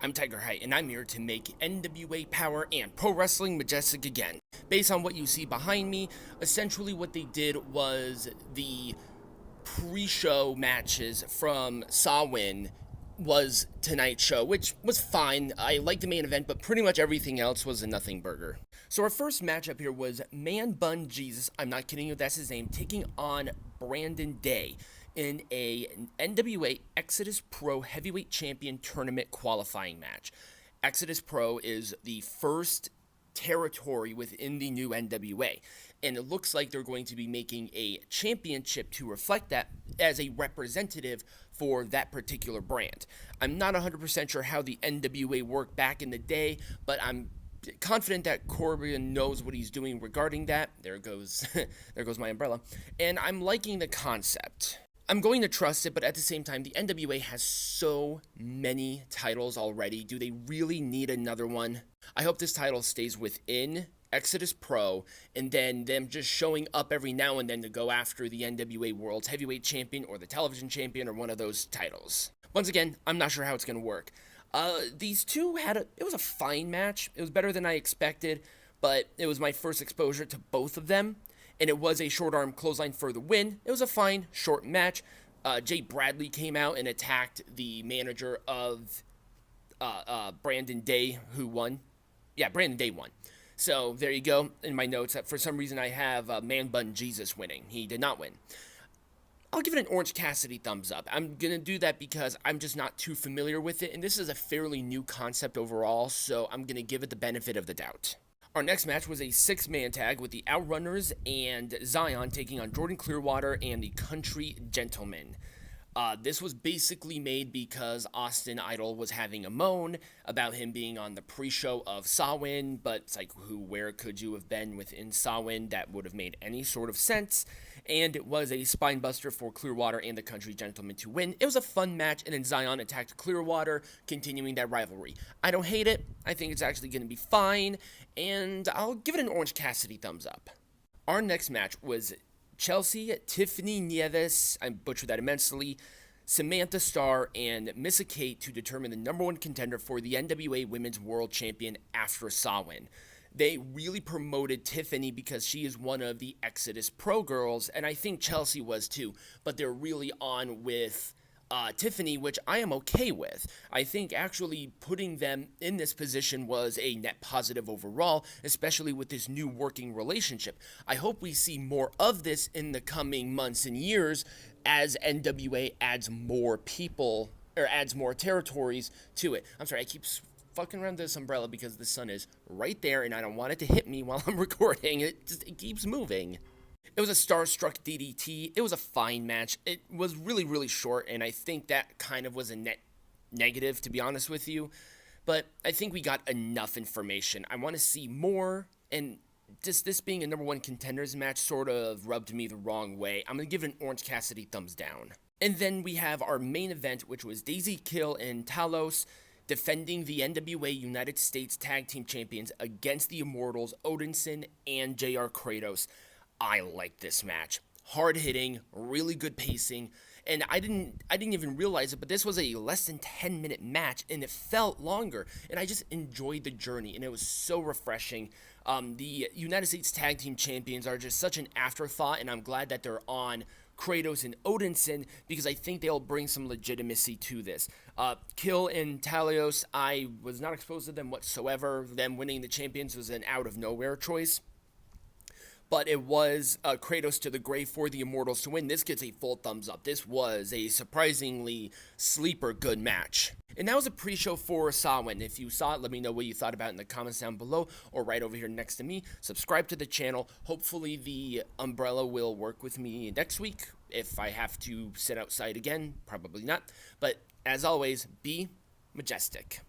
I'm Tiger Height, and I'm here to make NWA Power and Pro Wrestling Majestic again. Based on what you see behind me, essentially what they did was the pre-show matches from Samhain was tonight's show, which was fine. I liked the main event, but pretty much everything else was a nothing burger. So our first matchup here was Manbun Jesus, I'm not kidding you, that's his name, taking on Brandon Day in a NWA Exodus Pro Heavyweight Champion Tournament qualifying match. Exodus Pro is the first territory within the new NWA, and it looks like they're going to be making a championship to reflect that as a representative for that particular brand. I'm not 100% sure how the NWA worked back in the day, but I'm confident that Corbin knows what he's doing regarding that. There goes my umbrella. And I'm liking the concept. I'm going to trust it, but at the same time, the NWA has so many titles already. Do they really need another one? I hope this title stays within Exodus Pro, and then them just showing up every now and then to go after the NWA World's Heavyweight Champion or the Television Champion or one of those titles. Once again, I'm not sure how it's going to work. These two it was a fine match. It was better than I expected, but it was my first exposure to both of them. And it was a short arm clothesline for the win. It was a fine, short match. Jay Bradley came out and attacked the manager of Brandon Day, who won. Yeah, Brandon Day won. So there you go. In my notes, for some reason I have Manbun Jesus winning. He did not win. I'll give it an Orange Cassidy thumbs up. I'm going to do that because I'm just not too familiar with it. And this is a fairly new concept overall, so I'm going to give it the benefit of the doubt. Our next match was a six-man tag with the Outrunners and Zyon taking on Jordan Clearwater and the Country Gentlemen. This was basically made because Austin Idol was having a moan about him being on the pre-show of Samhain, but it's like, where could you have been within Samhain that would have made any sort of sense? And it was a spinebuster for Clearwater and the Country Gentlemen to win. It was a fun match, and then Zyon attacked Clearwater, continuing that rivalry. I don't hate it. I think it's actually going to be fine, and I'll give it an Orange Cassidy thumbs up. Our next match was Chelsea, Tiffany, Nieves, I butchered that immensely, Samantha Starr, and Missa to determine the number one contender for the NWA Women's World Champion after Samhain. They really promoted Tiffany because she is one of the Exodus Pro girls, and I think Chelsea was too, but they're really on with Tiffany, which I am okay with. I think actually putting them in this position was a net positive overall, especially with this new working relationship. I hope we see more of this in the coming months and years as NWA adds more people, or adds more territories to it. I'm sorry, I keep fucking around this umbrella because the sun is right there and I don't want it to hit me while I'm recording. It keeps moving. It was a Starstruck DDT. It was a fine match. It was really, really short, and I think that kind of was a net negative, to be honest with you. But I think we got enough information. I want to see more, and just this being a number one contenders match sort of rubbed me the wrong way. I'm going to give it an Orange Cassidy thumbs down. And then we have our main event, which was Daisy Kill and Talos defending the NWA United States Tag Team Champions against the Immortals, Odinson and JR Kratos. I like this match. Hard hitting, really good pacing, and I didn't even realize it, but this was a less than 10-minute match, and it felt longer, and I just enjoyed the journey, and it was so refreshing. The United States Tag Team Champions are just such an afterthought, and I'm glad that they're on Kratos and Odinson because I think they'll bring some legitimacy to this. Kill and Talos, I was not exposed to them whatsoever. Them winning the champions was an out-of-nowhere choice. But it was Kratos to the grave for the Immortals to win. This gets a full thumbs up. This was a surprisingly sleeper good match. And that was a pre-show for Samhain. If you saw it, let me know what you thought about it in the comments down below or right over here next to me. Subscribe to the channel. Hopefully the umbrella will work with me next week. If I have to sit outside again, probably not. But as always, be majestic.